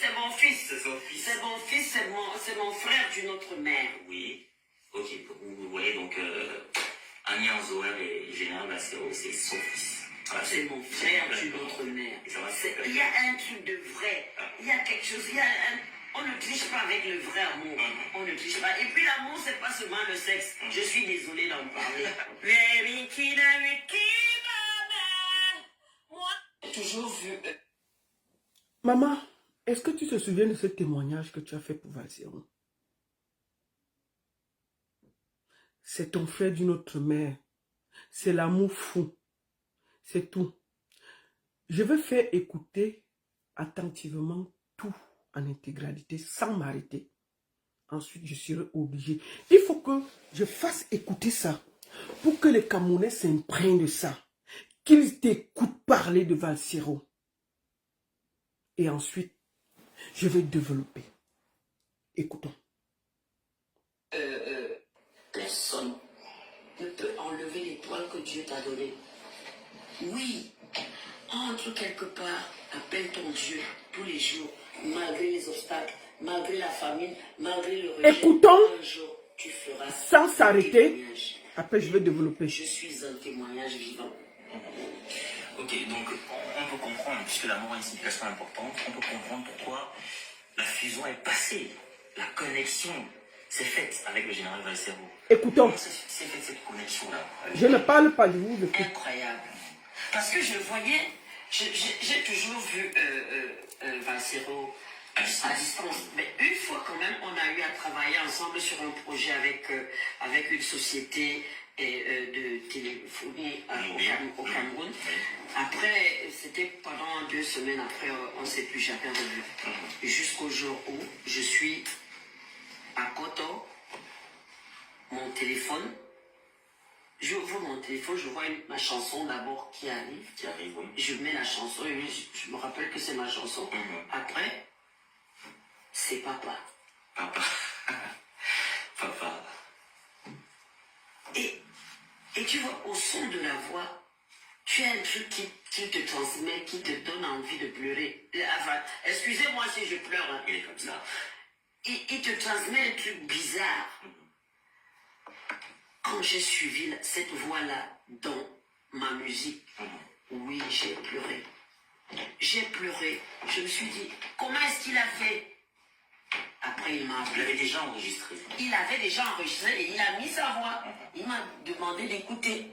c'est mon fils. C'est son fils. C'est mon fils, c'est mon frère d'une autre mère. Oui. Ok, vous voyez donc Annie Anzoer et Général Bassero, c'est son fils. Voilà, c'est mon frère d'une autre mère. Il y a un truc de vrai. Il y a quelque chose. On ne triche pas avec le vrai amour. On ne triche pas. Et puis l'amour, c'est pas seulement le sexe. Je suis désolée d'en parler. J'ai toujours vu. Maman, est-ce que tu te souviens de ce témoignage que tu as fait pour Valséron? C'est ton frère d'une autre mère. C'est l'amour fou. C'est tout. Je vais faire écouter attentivement tout en intégralité sans m'arrêter. Ensuite, je serai obligé. Il faut que je fasse écouter ça pour que les Camerounais s'imprègnent de ça. Qu'ils t'écoutent parler de Valséron. Et ensuite, je vais développer. Écoutons. Personne ne peut enlever l'étoile que Dieu t'a donnée. Oui, entre quelque part, appelle ton Dieu tous les jours, malgré les obstacles, malgré la famine, malgré le rejet. Écoutons, un jour, tu feras sans s'arrêter. Après, je vais développer. Je suis un témoignage vivant. Ok, donc on peut comprendre, puisque l'amour a une signification importante, on peut comprendre pourquoi la fusion est passée, la connexion s'est faite avec le général Valséro. Écoutons. Comment s'est faite cette connexion-là? Je ne parle pas de vous. Incroyable. Parce que je voyais, j'ai toujours vu Valséro à distance. Mais une fois quand même, on a eu à travailler ensemble sur un projet avec une société de téléphonie au Cameroun. Après, c'était pendant 2 semaines après, on ne s'est plus jamais revu. Jusqu'au jour où je suis à Koto, mon téléphone, j'ouvre mon téléphone, je vois ma chanson d'abord qui arrive. Oui. Je mets la chanson et je me rappelle que c'est ma chanson. Après, c'est papa. Papa. Papa. Et tu vois, au son de la voix, tu as un truc qui te transmet, qui te donne envie de pleurer. Enfin, excusez-moi si je pleure. Hein. Il est comme ça. Il te transmet un truc bizarre. Quand j'ai suivi cette voix-là dans ma musique, oui, j'ai pleuré. J'ai pleuré. Je me suis dit, comment est-ce qu'il a fait? Après, il m'a appelé. Il avait déjà enregistré. Il avait déjà enregistré et il a mis sa voix. Il m'a demandé d'écouter.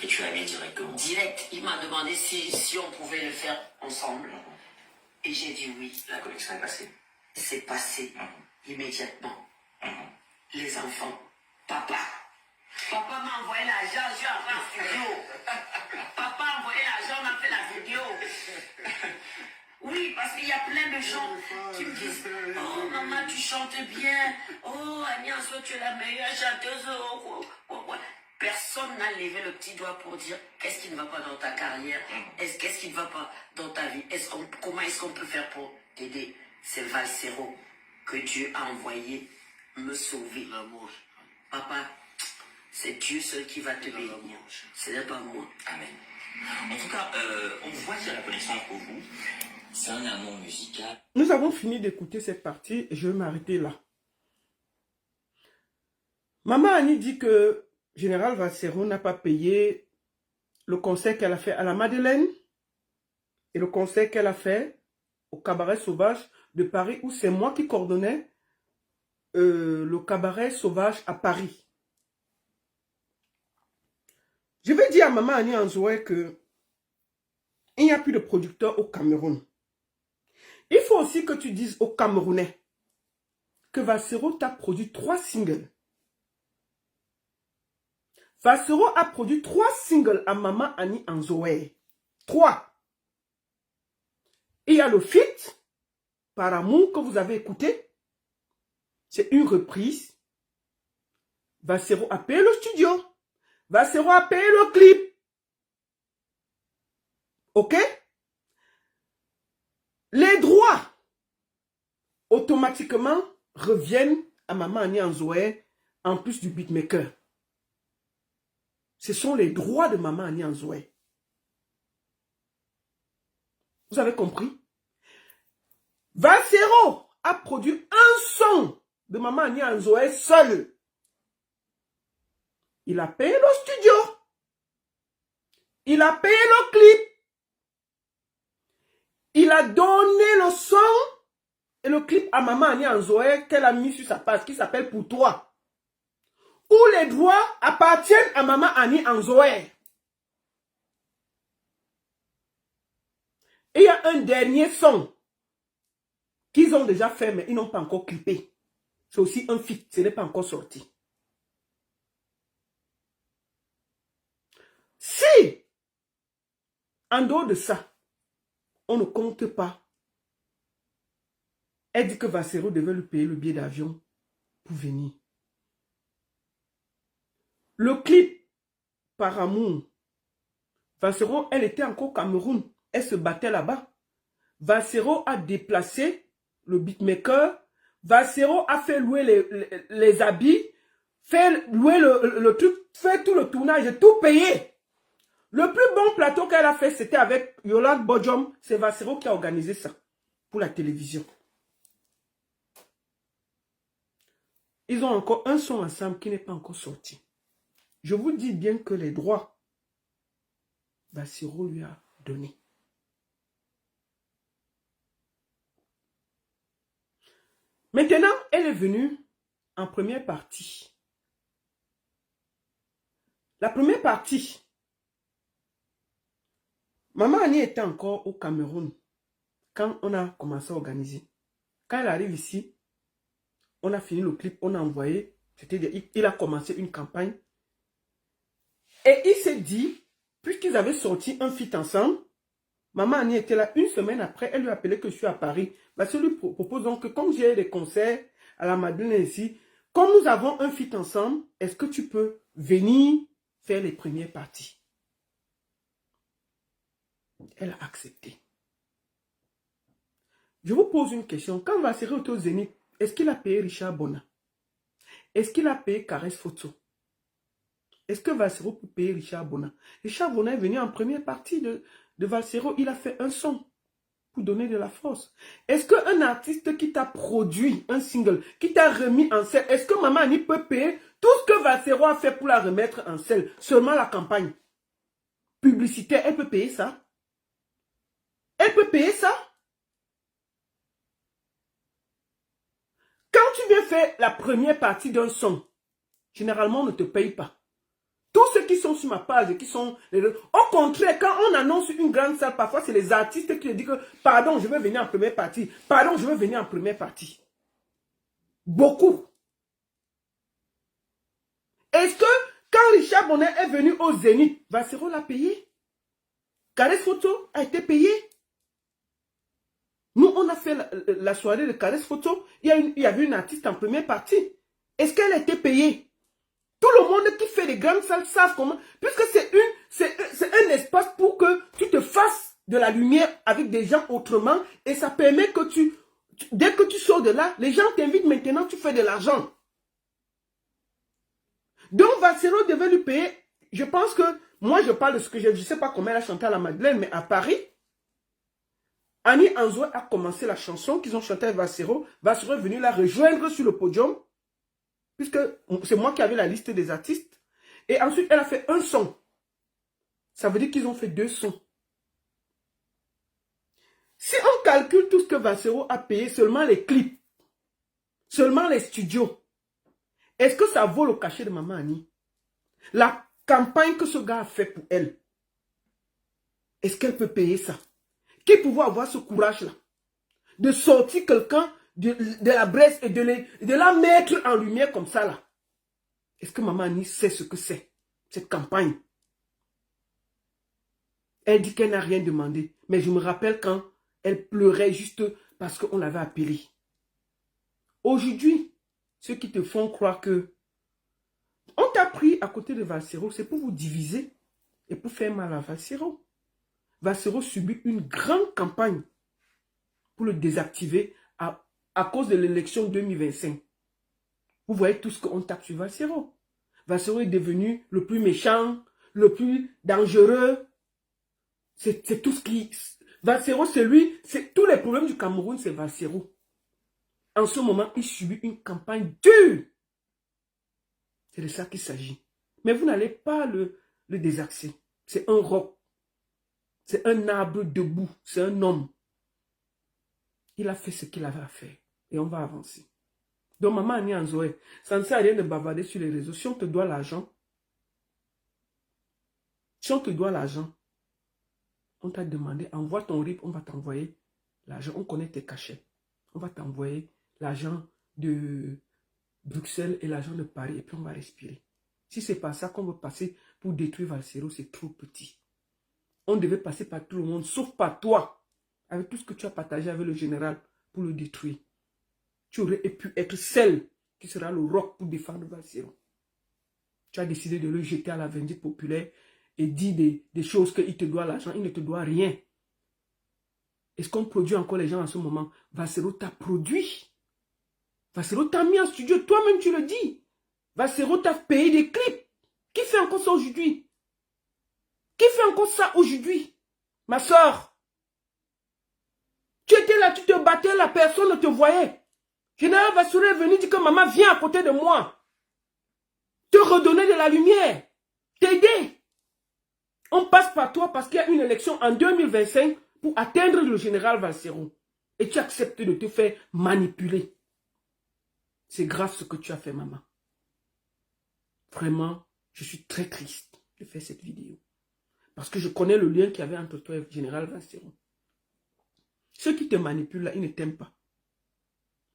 Et tu l'as mis directement? Direct. Il m'a demandé si on pouvait le faire ensemble. Et j'ai dit oui. La connexion est passée. C'est passé immédiatement. Les enfants. Papa m'a envoyé l'argent, je suis entré en studio. Papa a envoyé l'argent, on a fait la vidéo. Oui, parce qu'il y a plein de gens qui me disent, oh maman, tu chantes bien. Oh Annie Anzoer, tu es la meilleure chanteuse. Personne n'a levé le petit doigt pour dire qu'est-ce qui ne va pas dans ta carrière, qu'est-ce qui ne va pas dans ta vie, comment est-ce qu'on peut faire pour t'aider. C'est Valséro que Dieu a envoyé me sauver. L'amour. Papa, c'est Dieu seul qui va te bénir. Ce n'est pas moi. Amen. En tout cas, on voit qu'il y a la connexion entre vous. C'est un amour musical. Nous avons fini d'écouter cette partie et je vais m'arrêter là. Maman Annie dit que Général Valséro n'a pas payé le concert qu'elle a fait à la Madeleine et le concert qu'elle a fait au Cabaret Sauvage de Paris où c'est moi qui coordonnais le Cabaret Sauvage à Paris. Je vais dire à Maman Annie Anzoer que il n'y a plus de producteurs au Cameroun. Il faut aussi que tu dises aux Camerounais que Valséro t'a produit 3 singles. Valséro a produit 3 singles à Maman Annie Anzoer. 3. Il y a le feat, Par amour, que vous avez écouté. C'est une reprise. Valséro a payé le studio. Valséro a payé le clip. Ok? Les droits automatiquement reviennent à Maman Annie Anzoer en plus du beatmaker. Ce sont les droits de Maman Annie Anzoer. Vous avez compris? Valsero a produit un son de Maman Annie Anzoé seul. Il a payé le studio. Il a payé le clip. Il a donné le son et le clip à Maman Annie Anzoé qu'elle a mis sur sa page qui s'appelle Pour toi. Où les droits appartiennent à Maman Annie Anzoé. Et il y a un dernier son qu'ils ont déjà fait, mais ils n'ont pas encore clippé. C'est aussi un feat, ce n'est pas encore sorti. Si, en dehors de ça, on ne compte pas, elle dit que Valsero devait lui payer le billet d'avion pour venir. Le clip, par amour, Valsero, elle était encore au Cameroun. Elle se battait là-bas. Valsero a déplacé le beatmaker. Valsero a fait louer les habits, fait louer le truc, fait tout le tournage, tout payé. Le plus bon plateau qu'elle a fait, c'était avec Yolande Bodjom. C'est Valsero qui a organisé ça pour la télévision. Ils ont encore un son ensemble qui n'est pas encore sorti. Je vous dis bien que les droits, Valsero lui a donné. Maintenant, elle est venue en première partie. La première partie, Maman Annie était encore au Cameroun quand on a commencé à organiser. Quand elle arrive ici, on a fini le clip, on a envoyé, il a commencé une campagne. Et il s'est dit, puisqu'ils avaient sorti un feat ensemble, Maman Annie était là une semaine après, elle lui a appelé que je suis à Paris. Je lui propose donc que comme j'ai des concerts à la Madeleine ici, comme nous avons un feat ensemble, est-ce que tu peux venir faire les premières parties? Elle a accepté. Je vous pose une question. Quand Valsero était au Zénith, est-ce qu'il a payé Richard Bona? Est-ce qu'il a payé Caresse Photo? Est-ce que Valsero peut payer Richard Bona? Richard Bona est venu en première partie de Valsero. Il a fait un son pour donner de la force. Est-ce qu'un artiste qui t'a produit un single, qui t'a remis en selle, est-ce que Maman Annie peut payer tout ce que Valsero a fait pour la remettre en selle? Seulement la campagne publicitaire, elle peut payer ça? Elle peut payer ça? Quand tu viens faire la première partie d'un son, généralement on ne te paye pas. Tous ceux qui sont sur ma page, qui sont... Au contraire, quand on annonce une grande salle, parfois c'est les artistes qui disent que pardon, je veux venir en première partie. Pardon, je veux venir en première partie. Beaucoup. Est-ce que quand Richard Bonnet est venu au Zénith, Valsero l'a payé? Caresse Photo a été payé? Nous, on a fait la soirée de Caresse Photo. Il y avait une artiste en première partie. Est-ce qu'elle a été payée? Tout le monde qui fait les grandes salles savent comment. Puisque c'est un espace pour que tu te fasses de la lumière avec des gens autrement. Et ça permet que dès que tu sors de là, les gens t'invitent maintenant, tu fais de l'argent. Donc, Valsero devait lui payer. Je pense que, moi je parle de ce que je ne sais pas comment elle a chanté à la Madeleine, mais à Paris, Annie Anzoé a commencé la chanson qu'ils ont chantée avec Valsero. Valsero est venu la rejoindre sur le podium. Puisque c'est moi qui avais la liste des artistes. Et ensuite, elle a fait un son. Ça veut dire qu'ils ont fait 2 sons. Si on calcule tout ce que Valsero a payé, seulement les clips, seulement les studios, est-ce que ça vaut le cachet de Maman Annie? La campagne que ce gars a fait pour elle, est-ce qu'elle peut payer ça? Qui pouvait avoir ce courage-là de sortir quelqu'un de la Bresse et de la mettre en lumière comme ça là? Est-ce que Maman Annie sait ce que c'est, cette campagne? Elle dit qu'elle n'a rien demandé. Mais je me rappelle quand elle pleurait juste parce qu'on l'avait appelée. Aujourd'hui, ceux qui te font croire que on t'a pris à côté de Valsero, c'est pour vous diviser et pour faire mal à Valsero. Valsero subit une grande campagne pour le désactiver à cause de l'élection 2025. Vous voyez tout ce qu'on tape sur Valsero. Valsero est devenu le plus méchant, le plus dangereux. C'est tout ce qui... Valsero, c'est lui, c'est tous les problèmes du Cameroun, c'est Valsero. En ce moment, il subit une campagne dure. C'est de ça qu'il s'agit. Mais vous n'allez pas le désaxer. C'est un roc. C'est un arbre debout. C'est un homme. Il a fait ce qu'il avait à faire. Et on va avancer. Donc, maman Annie Anzoé, ça ne sert à rien de bavarder sur les réseaux. Si on te doit l'argent, on t'a demandé, envoie ton RIP, on va t'envoyer l'argent. On connaît tes cachets. On va t'envoyer l'argent de Bruxelles et l'argent de Paris. Et puis on va respirer. Si c'est pas ça qu'on veut passer pour détruire Valsero, c'est trop petit. On devait passer par tout le monde, sauf par toi. Avec tout ce que tu as partagé avec le général pour le détruire. Tu aurais pu être celle qui sera le roc pour défendre Valsero. Tu as décidé de le jeter à la vindicte populaire et dire des choses qu'il te doit l'argent. Il ne te doit rien. Est-ce qu'on produit encore les gens en ce moment? Valsero t'a produit. Valsero t'a mis en studio. Toi-même, tu le dis. Valsero t'a payé des clips. Qui fait encore ça aujourd'hui? Qui fait encore ça aujourd'hui? Ma soeur. Tu étais là, tu te battais, la personne ne te voyait. Général Valsero est venu dire que maman vient à côté de moi. Te redonner de la lumière. T'aider. On passe par toi parce qu'il y a une élection en 2025 pour atteindre le général Valsero. Et tu acceptes de te faire manipuler. C'est grave ce que tu as fait, maman. Vraiment, je suis très triste de faire cette vidéo. Parce que je connais le lien qu'il y avait entre toi et le général Valsero. Ceux qui te manipulent là, ils ne t'aiment pas.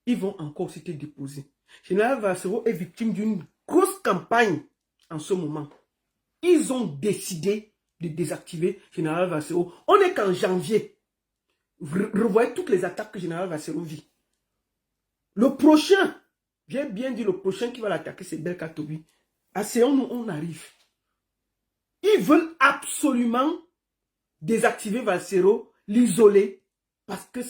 Ils vont encore aussi te déposer. Général Valsero est victime d'une grosse campagne en ce moment. Ils ont décidé de désactiver Général Valsero. On n'est qu'en janvier. Revoyez toutes les attaques que Général Valsero vit. Le prochain, j'ai bien dit le prochain qui va l'attaquer, c'est Belka Tobi. À Séon, nous, on arrive. Ils veulent absolument désactiver Valsero, l'isoler, parce que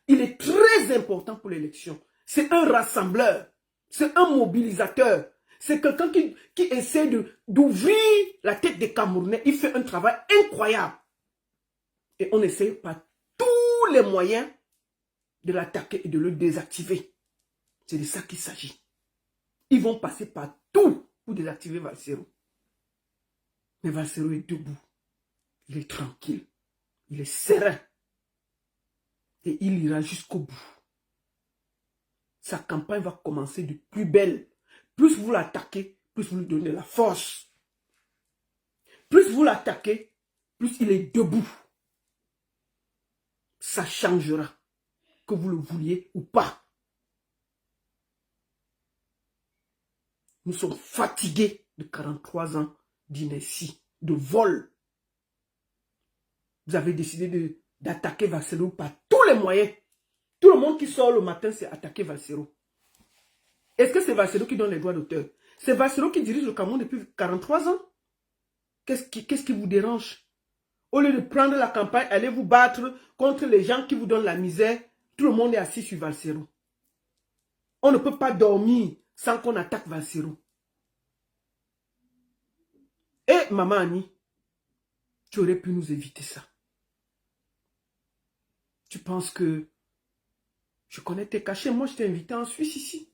il est très important pour l'élection. C'est un rassembleur. C'est un mobilisateur. C'est quelqu'un qui essaie d'ouvrir la tête des Camerounais. Il fait un travail incroyable. Et on essaie par tous les moyens de l'attaquer et de le désactiver. C'est de ça qu'il s'agit. Ils vont passer par tout pour désactiver Valsero. Mais Valsero est debout. Il est tranquille. Il est serein. Et il ira jusqu'au bout. Sa campagne va commencer de plus belle. Plus vous l'attaquez, plus vous lui donnez la force. Plus vous l'attaquez, plus il est debout. Ça changera. Que vous le vouliez ou pas. Nous sommes fatigués de 43 ans d'inertie, de vol. Vous avez décidé d'attaquer Valsero par tous les moyens. Tout le monde qui sort le matin, c'est attaquer Valsero. Est-ce que c'est Valsero qui donne les droits d'auteur? C'est Valsero qui dirige le Cameroun depuis 43 ans? Qu'est-ce qui vous dérange? Au lieu de prendre la campagne, allez vous battre contre les gens qui vous donnent la misère, tout le monde est assis sur Valsero. On ne peut pas dormir sans qu'on attaque Valsero. Et maman Annie, tu aurais pu nous éviter ça. Tu penses que je connais tes cachets? Moi, je t'ai invité en Suisse ici.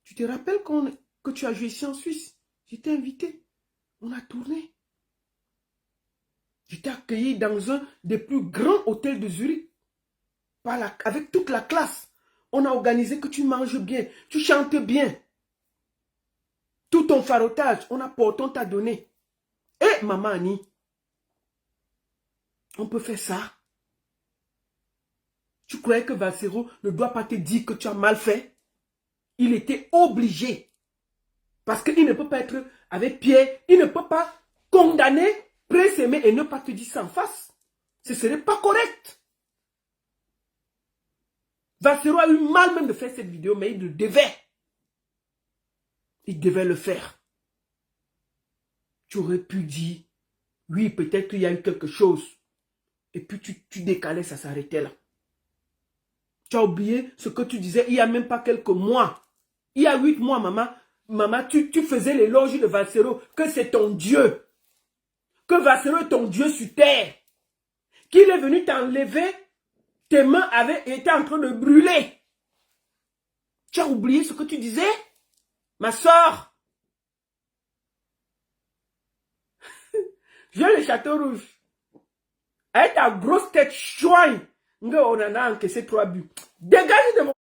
Tu te rappelles que tu as joué ici en Suisse? Je t'ai invité. On a tourné. Je t'ai accueilli dans un des plus grands hôtels de Zurich. Avec toute la classe. On a organisé que tu manges bien. Tu chantes bien. Tout ton farotage, on t'a donné. Et maman Annie, on peut faire ça. Tu croyais que Valsero ne doit pas te dire que tu as mal fait? Il était obligé. Parce qu'il ne peut pas être avec Pierre. Il ne peut pas condamner, présémer et ne pas te dire ça en face. Ce ne serait pas correct. Valsero a eu mal même de faire cette vidéo, mais il le devait. Il devait le faire. Tu aurais pu dire, oui, peut-être qu'il y a eu quelque chose. Et puis tu décalais, ça s'arrêtait là. Tu as oublié ce que tu disais il y a même pas quelques mois. Il y a 8 mois, maman. Maman, tu faisais l'éloge de Valsero, que c'est ton Dieu. Que Valsero est ton Dieu sur terre. qu'il est venu t'enlever, tes mains étaient en train de brûler. Tu as oublié ce que tu disais, ma soeur? Viens le Château Rouge. Avec ta grosse tête chouin, on en a encaissé 3 buts. Dégage de mon